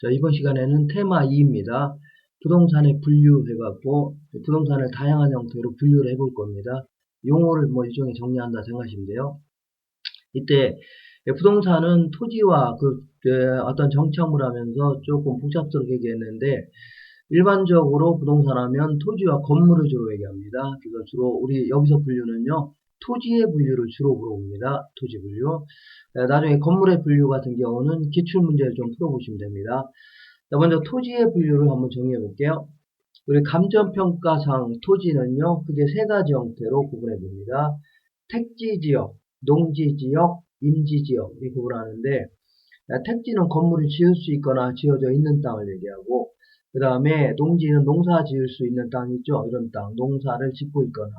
자, 이번 시간에는 테마 2입니다. 부동산에 분류해갖고 부동산을 다양한 형태로 분류를 해볼 겁니다. 용어를 뭐 일종의 정리한다 생각하시면 돼요. 이때 부동산은 토지와 어떤 정착물 하면서 조금 복잡스럽게 얘기했는데, 일반적으로 부동산 하면 토지와 건물을 주로 얘기합니다. 그래서 주로 우리 여기서 분류는요, 토지의 분류를 주로 물어봅니다. 토지 분류. 나중에 건물의 분류 같은 경우는 기출문제를 좀 풀어보시면 됩니다. 자, 먼저 토지의 분류를 한번 정리해 볼게요. 우리 감정평가상 토지는요, 크게 세 가지 형태로 구분해 봅니다. 택지지역, 농지지역, 임지지역 이 구분하는데, 택지는 건물을 지을 수 있거나 지어져 있는 땅을 얘기하고, 그 다음에 농지는 농사 지을 수 있는 땅 있죠. 이런 땅, 농사를 짓고 있거나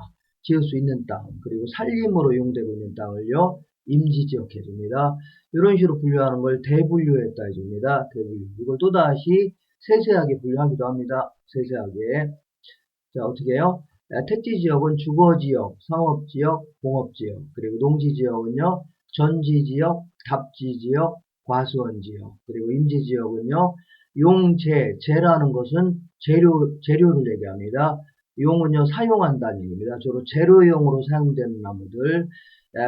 지을 수 있는 땅, 그리고 살림으로 이용되고 있는 땅을요, 임지지역 해줍니다. 이런 식으로 분류하는 걸 대분류했다 해줍니다. 대분류. 이걸 또다시 세세하게 분류하기도 합니다. 세세하게. 자, 어떻게 해요? 택지지역은 주거지역, 상업지역, 공업지역, 그리고 농지지역은요, 전지지역, 답지지역, 과수원지역, 그리고 임지지역은요, 용재, 재라는 것은 재료를 얘기합니다. 용은요, 사용한다는 얘기입니다. 주로 재료용으로 사용되는 나무들,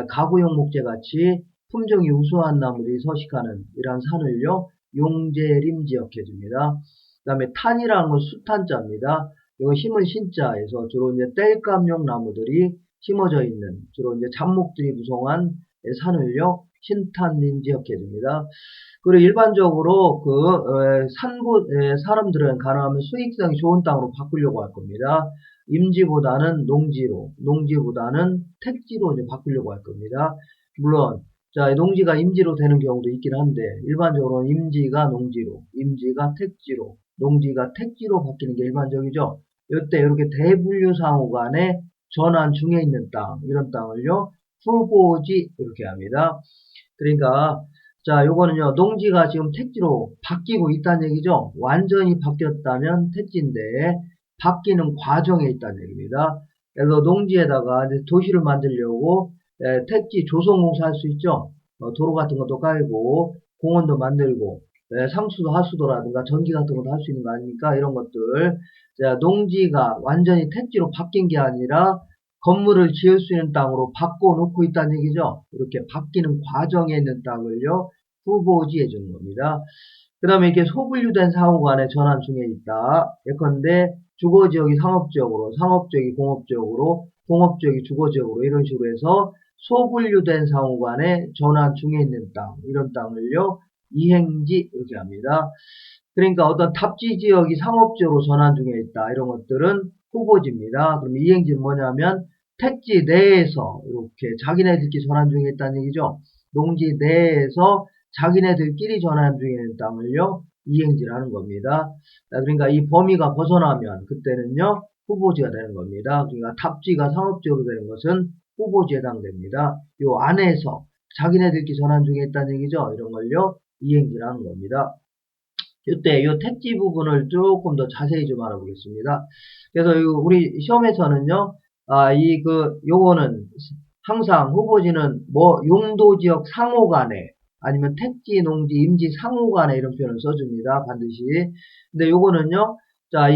가구용 목재같이 품종이 우수한 나무들이 서식하는 이러한 산을요, 용재림지역 해줍니다. 그 다음에 탄이라는 건 수탄자입니다. 이거 심은 신자에서 주로 이제 땔감용 나무들이 심어져 있는, 주로 이제 잡목들이 구성한 산을요, 신탄림지역 해줍니다. 그리고 일반적으로 사람들은 가능하면 수익성이 좋은 땅으로 바꾸려고 할 겁니다. 임지보다는 농지로, 농지보다는 택지로 이제 바꾸려고 할 겁니다. 물론, 자, 농지가 임지로 되는 경우도 있긴 한데, 일반적으로는 임지가 농지로, 임지가 택지로, 농지가 택지로 바뀌는 게 일반적이죠. 이때 이렇게 대분류 상호 간에 전환 중에 있는 땅, 이런 땅을요, 후보지 이렇게 합니다. 그러니까 자, 요거는요, 농지가 지금 택지로 바뀌고 있다는 얘기죠. 완전히 바뀌었다면 택지인데 바뀌는 과정에 있다는 얘기입니다. 그래서 농지에다가 이제 도시를 만들려고 택지 조성공사 할 수 있죠. 도로 같은 것도 깔고 공원도 만들고 상수도 하수도라든가 전기 같은 것도 할 수 있는 거 아닙니까? 이런 것들. 자, 농지가 완전히 택지로 바뀐 게 아니라 건물을 지을 수 있는 땅으로 바꿔놓고 있다는 얘기죠. 이렇게 바뀌는 과정에 있는 땅을요, 후보지 해주는 겁니다. 그 다음에 이렇게 소분류된 사후 간에 전환 중에 있다. 예컨대 주거지역이 상업지역으로, 상업지역이 공업지역으로, 공업지역이 주거지역으로 이런 식으로 해서 소분류된 사후 간에 전환 중에 있는 땅, 이런 땅을요, 이행지 이렇게 합니다. 그러니까 어떤 답지지역이 상업지역으로 전환 중에 있다. 이런 것들은 후보지입니다. 그럼 이행지는 뭐냐면 택지 내에서 이렇게 자기네들끼리 전환 중에 있다는 얘기죠. 농지 내에서 자기네들끼리 전환 중에 있는 땅을요, 이행지라는 겁니다. 그러니까 이 범위가 벗어나면 그때는요, 후보지가 되는 겁니다. 그러니까 답지가 상업지역으로 되는 것은 후보지에 해당됩니다. 요 안에서 자기네들끼리 전환 중에 있다는 얘기죠. 이런 걸요, 이행지라는 겁니다. 이때 이 택지 부분을 조금 더 자세히 좀 알아보겠습니다. 그래서 우리 시험에서는요, 요거는 항상 후보지는 뭐 용도지역 상호 간에 아니면 택지, 농지, 임지 상호 간에 이런 표현을 써줍니다. 반드시. 근데 요거는요, 자,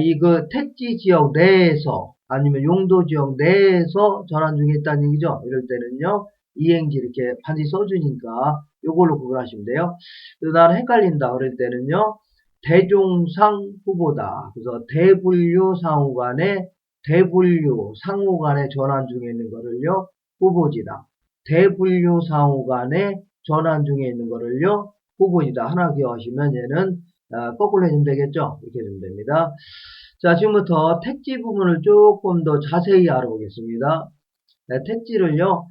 택지 지역 내에서 아니면 용도지역 내에서 전환 중에 있다는 얘기죠. 이럴 때는요, 이행지 이렇게 반드시 써주니까 요걸로 구분하시면 돼요. 그래서 나는 헷갈린다 그럴 때는요, 대종상 후보다. 그래서 대분류 상호 간에 대분류 상호 간에 전환 중에 있는 거를요, 후보지다. 대분류 상호 간에 전환 중에 있는 거를요, 후보지다. 하나 기억하시면 얘는 거꾸로 해주면 되겠죠? 이렇게 해주면 됩니다. 자, 지금부터 택지 부분을 조금 더 자세히 알아보겠습니다. 택지를요,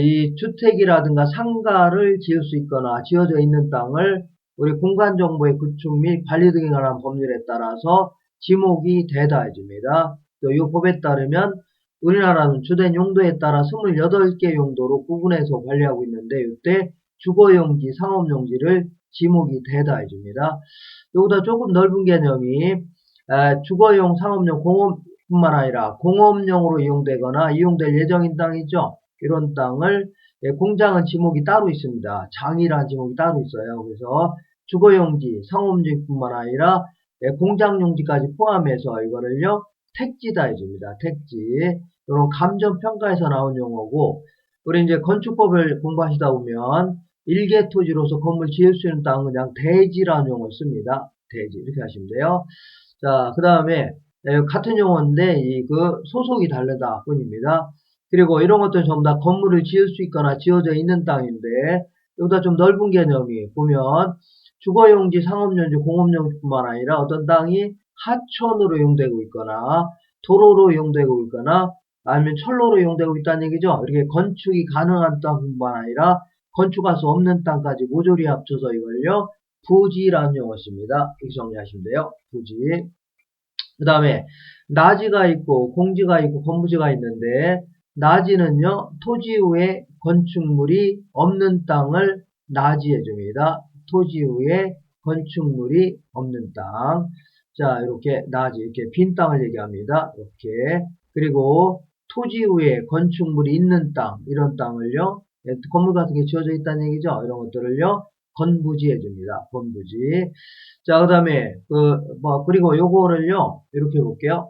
이 주택이라든가 상가를 지을 수 있거나 지어져 있는 땅을 우리 공간정보의 구축 및 관리 등에 관한 법률에 따라서 지목이 되다 해줍니다. 또 이 법에 따르면 우리나라는 주된 용도에 따라 28개 용도로 구분해서 관리하고 있는데 이때 주거용지, 상업용지를 지목이 되다 해줍니다. 이보다 조금 넓은 개념이 주거용, 상업용, 공업뿐만 아니라 공업용으로 이용되거나 이용될 예정인 땅이죠. 이런 땅을 공장은 지목이 따로 있습니다. 장이라는 지목이 따로 있어요. 그래서 주거용지, 상업용지뿐만 아니라 공장용지까지 포함해서 이거를요 택지다 해줍니다. 택지. 이런 감정평가에서 나온 용어고, 우리 이제 건축법을 공부하시다 보면 일개 토지로서 건물 지을 수 있는 땅은 그냥 대지라는 용어를 씁니다. 대지 이렇게 하시면 돼요. 자, 그 다음에 같은 용어인데 그 소속이 다르다 뿐입니다. 그리고 이런 것들은 전부 다 건물을 지을 수 있거나 지어져 있는 땅인데, 여기다 좀 넓은 개념이 보면 주거용지, 상업용지, 공업용지뿐만 아니라 어떤 땅이 하천으로 이용되고 있거나 도로로 이용되고 있거나 아니면 철로로 이용되고 있다는 얘기죠. 이렇게 건축이 가능한 땅뿐만 아니라 건축할 수 없는 땅까지 모조리 합쳐서 이걸요 부지라는 용어 씁니다. 이렇게 정리하시면 돼요. 부지. 그 다음에 나지가 있고 공지가 있고 건부지가 있는데, 나지는요 토지 위에 건축물이 없는 땅을 나지해 줍니다. 토지 위에 건축물이 없는 땅. 자, 이렇게 나지, 이렇게 빈 땅을 얘기합니다. 이렇게. 그리고 토지 위에 건축물이 있는 땅, 이런 땅을요 건물 같은 게 지어져 있다는 얘기죠. 이런 것들을요 건부지 해줍니다. 건부지. 자, 그 다음에 그리고 요거를요 이렇게 볼게요.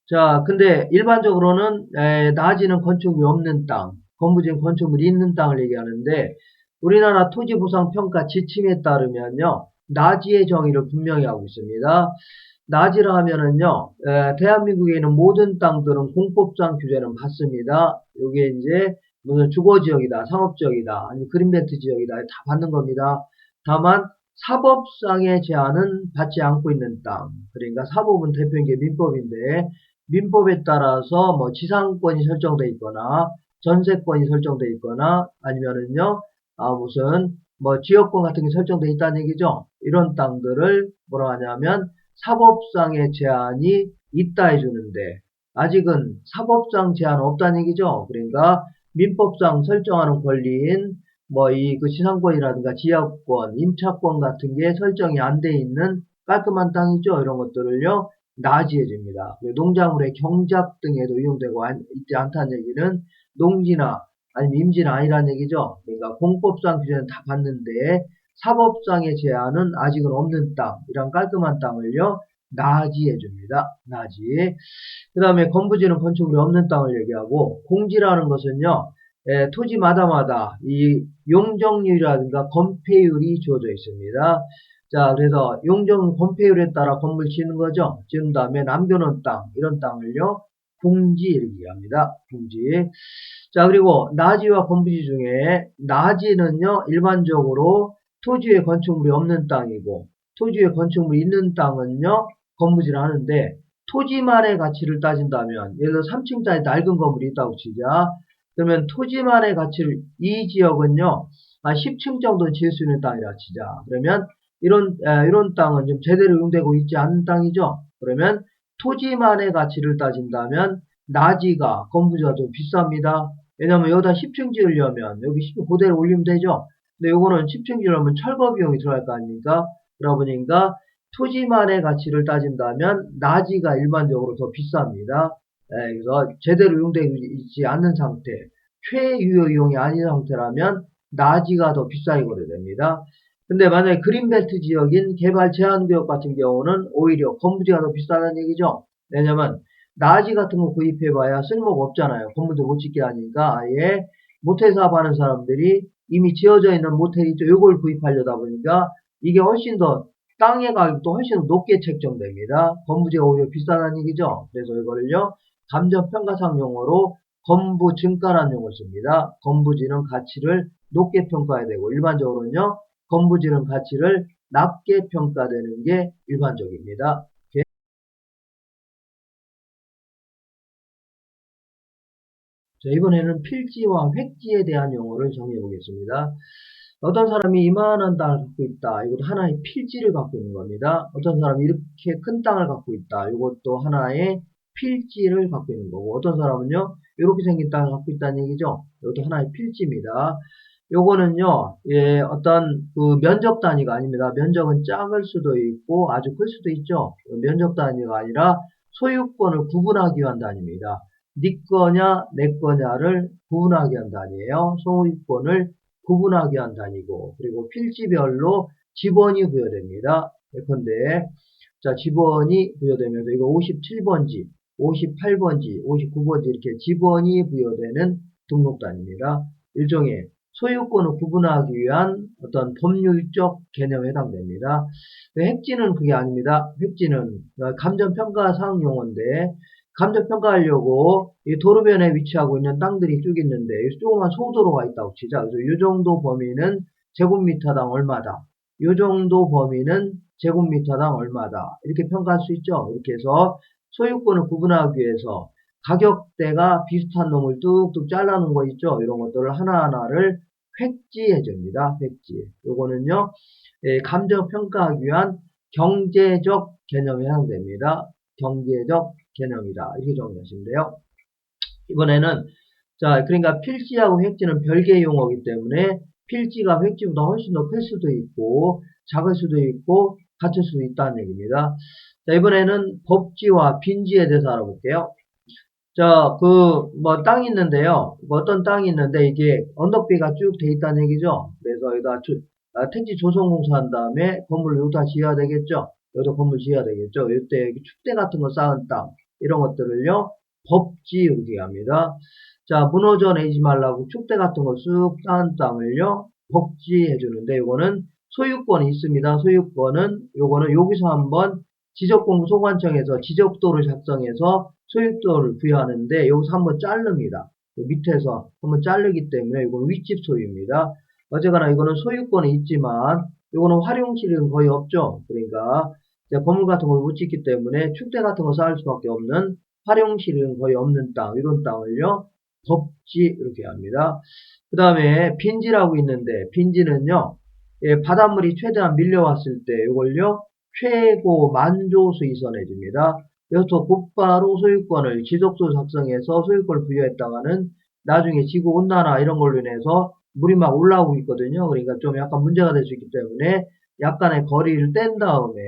자, 근데 일반적으로는 나지는 건축물이 없는 땅, 건부지는 건축물이 있는 땅을 얘기하는데, 우리나라 토지보상평가 지침에 따르면요 나지의 정의를 분명히 하고 있습니다. 나지라 하면은요 대한민국에 있는 모든 땅들은 공법상 규제는 받습니다. 요게 이제 무슨 주거지역이다, 상업지역이다, 아니면 그린벨트 지역이다 다 받는 겁니다. 다만 사법상의 제한은 받지 않고 있는 땅. 그러니까 사법은 대표인 게 민법인데, 민법에 따라서 뭐 지상권이 설정돼 있거나 전세권이 설정돼 있거나 아니면은요 무슨 뭐 지역권 같은 게 설정돼 있다는 얘기죠. 이런 땅들을 뭐라 하냐면 사법상의 제한이 있다 해주는데, 아직은 사법상 제한 없다는 얘기죠. 그러니까 민법상 설정하는 권리인 뭐 그 지상권이라든가 지역권, 임차권 같은 게 설정이 안 돼 있는 깔끔한 땅이죠. 이런 것들을요 나지해 줍니다. 농작물의 경작 등에도 이용되고 있지 않다는 얘기는 농지나 아니면 임지는 아니라는 얘기죠. 그러니까 공법상 규제는 다 받는데 사법상의 제한은 아직은 없는 땅, 이런 깔끔한 땅을요 나지해 줍니다. 나지. 그 다음에 건부지는 건축물이 없는 땅을 얘기하고, 공지라는 것은요 토지마다마다 이 용적률이라든가 건폐율이 주어져 있습니다. 자, 그래서 용적 건폐율에 따라 건물 지는 거죠. 지은 다음에 남겨놓은 땅, 이런 땅을요 공지 이렇게 얘기합니다. 공지. 자, 그리고 나지와 건부지 중에 나지는요 일반적으로 토지에 건축물이 없는 땅이고, 토지에 건축물이 있는 땅은요 건부지를 하는데, 토지만의 가치를 따진다면 예를 들어 3층짜리 낡은 건물이 있다고 치자. 그러면 토지만의 가치를, 이 지역은요 10층 정도 지을 수 있는 땅이라 치자. 그러면 이런 땅은 좀 제대로 이용되고 있지 않는 땅이죠. 그러면 토지만의 가치를 따진다면 나지가 건부지가 좀 비쌉니다. 왜냐면 여기다 10층 지으려면 여기 10층 그대로 올리면 되죠. 근데 요거는 10층 지으려면 철거 비용이 들어갈 거 아닙니까? 그러다 보니까 토지만의 가치를 따진다면 나지가 일반적으로 더 비쌉니다. 그래서 제대로 이용되고 있지 않는 상태, 최유효 이용이 아닌 상태라면 나지가 더 비싸게 거래됩니다. 근데 만약에 그린벨트 지역인 개발 제한구역 같은 경우는 오히려 건부지가 더 비싸다는 얘기죠. 왜냐면 나지 같은 거 구입해봐야 쓸모가 없잖아요. 건물도 못 짓게 하니까 아예 모텔 사업하는 사람들이 이미 지어져 있는 모텔이 있죠. 요걸 구입하려다 보니까 이게 훨씬 더 땅의 가격도 훨씬 높게 책정됩니다. 건부지가 오히려 비싸다는 얘기죠. 그래서 이거를요 감정평가상 용어로 건부증가라는 용어를 씁니다. 건부지는 가치를 높게 평가해야 되고, 일반적으로는요 건부지는 가치를 낮게 평가되는 게 일반적입니다. 자, 이번에는 필지와 획지에 대한 용어를 정리해 보겠습니다. 어떤 사람이 이만한 땅을 갖고 있다. 이것도 하나의 필지를 갖고 있는 겁니다. 어떤 사람이 이렇게 큰 땅을 갖고 있다. 이것도 하나의 필지를 갖고 있는 거고, 어떤 사람은요 이렇게 생긴 땅을 갖고 있다는 얘기죠. 이것도 하나의 필지입니다. 요거는요 어떤 그 면적 단위가 아닙니다. 면적은 작을 수도 있고 아주 클 수도 있죠. 면적 단위가 아니라 소유권을 구분하기 위한 단위입니다. 네 거냐 내 거냐를 구분하기 위한 단위예요. 소유권을 구분하기 위한 단위고, 그리고 필지별로 지번이 부여됩니다. 예컨대 자, 지번이 부여되면서 이거 57번지, 58번지, 59번지 이렇게 지번이 부여되는 등록단입니다. 일종의 소유권을 구분하기 위한 어떤 법률적 개념에 해당됩니다. 획지는 그게 아닙니다. 획지는 감정평가 사항 용어인데, 감정평가하려고 이 도로변에 위치하고 있는 땅들이 쭉 있는데, 조그만 소도로가 있다고 치자. 그래서 이 정도 범위는 제곱미터당 얼마다. 이 정도 범위는 제곱미터당 얼마다. 이렇게 평가할 수 있죠. 이렇게 해서 소유권을 구분하기 위해서 가격대가 비슷한 놈을 뚝뚝 잘라놓은 거 있죠. 이런 것들을 하나하나를 획지해 줍니다. 획지. 요거는요, 감정 평가하기 위한 경제적 개념에 해당됩니다. 경제적 개념이다. 이렇게 정리하시면 돼요. 이번에는, 자, 그러니까 필지하고 획지는 별개의 용어이기 때문에 필지가 획지보다 훨씬 더 클 수도 있고, 작을 수도 있고, 같을 수도 있다는 얘기입니다. 자, 이번에는 법지와 빈지에 대해서 알아볼게요. 자, 땅이 있는데요. 어떤 땅이 있는데, 이게 언덕비가 쭉 돼 있다는 얘기죠. 그래서 여기다 택지 조성공사 한 다음에 건물을 여기다 지어야 되겠죠. 여기다 건물 지어야 되겠죠. 이때 축대 같은 거 쌓은 땅, 이런 것들을요, 법지 이렇게 합니다. 자, 무너져 내지 말라고 축대 같은 거 쑥 쌓은 땅을요, 법지 해주는데, 요거는 소유권이 있습니다. 소유권은, 요거는 여기서 한번 지적공부 소관청에서 지적도를 작성해서 소유도를 부여하는데, 여기서 한번 자릅니다. 밑에서 한번 자르기 때문에 이건 윗집 소유입니다. 어쨌거나 이거는 소유권이 있지만, 이거는 활용실은 거의 없죠. 그러니까, 건물 같은 걸 못 짓기 때문에 축대 같은 거 쌓을 수밖에 없는 활용실은 거의 없는 땅, 이런 땅을요, 법지 이렇게 합니다. 그 다음에 빈지라고 있는데, 빈지는요, 바닷물이 최대한 밀려왔을 때 이걸요, 최고 만조 수위선 해줍니다. 그래서 곧바로 소유권을 지적소 작성해서 소유권을 부여했다가는 나중에 지구온난화 이런 걸로 인해서 물이 막 올라오고 있거든요. 그러니까 좀 약간 문제가 될 수 있기 때문에 약간의 거리를 뗀 다음에,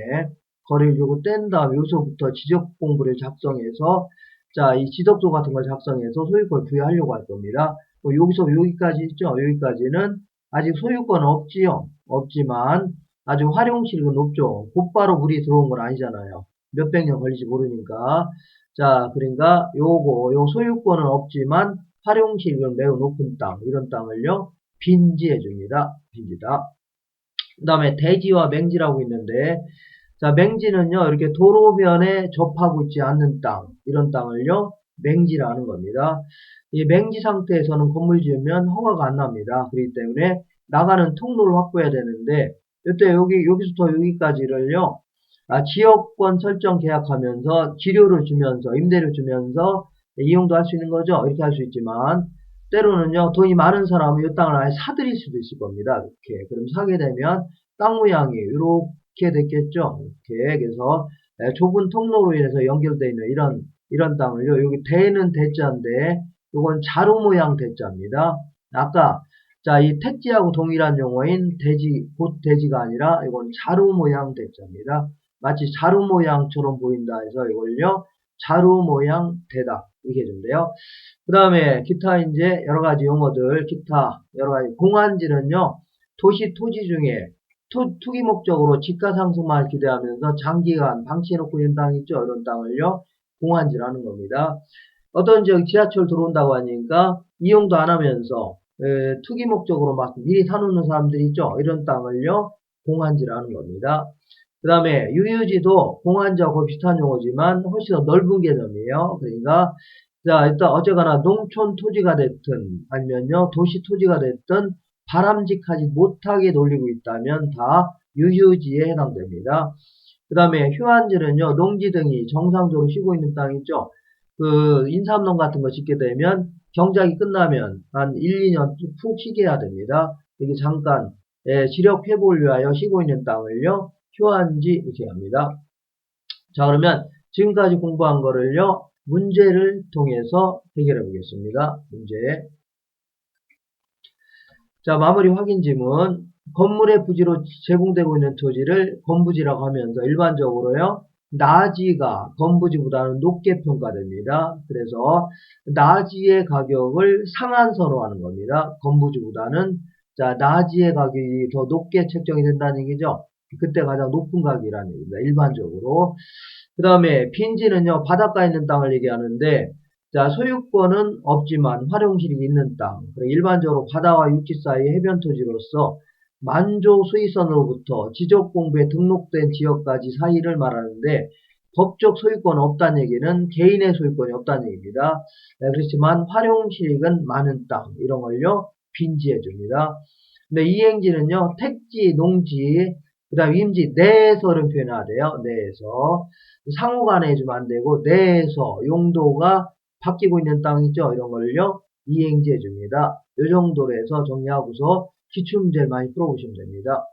거리를 주고 뗀 다음에 여기서부터 지적 공부를 작성해서, 자, 이 지적소 같은 걸 작성해서 소유권을 부여하려고 할 겁니다. 여기서 여기까지 있죠. 여기까지는 아직 소유권은 없지요. 없지만 아주 활용실은 높죠. 곧바로 물이 들어온 건 아니잖아요. 몇백 년 걸리지 모르니까. 자, 그러니까 요 소유권은 없지만 활용실은 매우 높은 땅, 이런 땅을요, 빈지해 줍니다. 빈지다. 그 다음에 대지와 맹지라고 있는데, 자, 맹지는요, 이렇게 도로변에 접하고 있지 않는 땅, 이런 땅을요, 맹지라는 겁니다. 이 맹지 상태에서는 건물 지으면 허가가 안 납니다. 그렇기 때문에 나가는 통로를 확보해야 되는데, 이때 여기서부터 여기까지를요, 지역권 설정 계약하면서 지료를 주면서, 임대를 주면서 이용도 할 수 있는 거죠. 이렇게 할 수 있지만, 때로는요, 돈이 많은 사람은 이 땅을 아예 사들일 수도 있을 겁니다. 이렇게. 그럼 사게 되면 땅 모양이 이렇게 됐겠죠. 이렇게. 그래서 좁은 통로로 인해서 연결되어 있는 이런 땅을요, 여기 대는 대자인데, 이건 자루 모양 대자입니다. 아까, 자, 이 택지하고 동일한 용어인 대지, 곧 대지가 아니라, 이건 자루 모양 대자입니다. 마치 자루 모양처럼 보인다 해서 이걸요, 자루 모양 대다. 이렇게 해준대요. 그 다음에 기타 이제 여러 가지 용어들, 기타 여러 가지 공안지는요, 도시 토지 중에 투기 목적으로 집가 상승만 기대하면서 장기간 방치해놓고 있는 땅 있죠. 이런 땅을요, 공안지라는 겁니다. 어떤 지역 지하철 들어온다고 하니까 이용도 안 하면서 투기 목적으로 막 미리 사놓는 사람들이 있죠. 이런 땅을요, 공안지라는 겁니다. 그 다음에 유유지도 공안지하고 비슷한 용어지만 훨씬 더 넓은 개념이에요. 그러니까 자, 일단 어쨌거나 농촌 토지가 됐든 아니면요, 도시 토지가 됐든 바람직하지 못하게 놀리고 있다면 다 유유지에 해당됩니다. 그 다음에 휴안지는요, 농지 등이 정상적으로 쉬고 있는 땅 있죠. 인삼농 같은 거 짓게 되면 경작이 끝나면 한 1, 2년 푹 쉬게 해야 됩니다. 이게 잠깐 지력 회복을 위하여 쉬고 있는 땅을요, 휴안지 이렇게 합니다. 자, 그러면 지금까지 공부한 거를요, 문제를 통해서 해결해 보겠습니다. 문제. 자, 마무리 확인 지문. 건물의 부지로 제공되고 있는 토지를 건부지라고 하면서 일반적으로요, 나지가 건부지보다는 높게 평가됩니다. 그래서 나지의 가격을 상한선으로 하는 겁니다. 건부지보다는 자, 나지의 가격이 더 높게 책정이 된다는 얘기죠. 그때 가장 높은 가격이라는 얘기입니다. 일반적으로. 그 다음에 빈지는요, 바닷가에 있는 땅을 얘기하는데, 자, 소유권은 없지만 활용실이 있는 땅. 일반적으로 바다와 육지 사이 해변 토지로서 만조 수의선으로부터 지적공부에 등록된 지역까지 사이를 말하는데, 법적 소유권 없다는 얘기는 개인의 소유권이 없다는 얘기입니다. 네, 그렇지만 활용실익은 많은 땅, 이런 걸요, 빈지해 줍니다. 근데 이행지는요, 택지, 농지, 그 다음 임지 내에서를 표현해야 돼요. 내에서. 상호간에 해주면 안 되고, 내에서 용도가 바뀌고 있는 땅 있죠? 이런 걸요, 이행지 해줍니다. 이 정도로 해서 정리하고서 기출문제를 많이 풀어보시면 됩니다.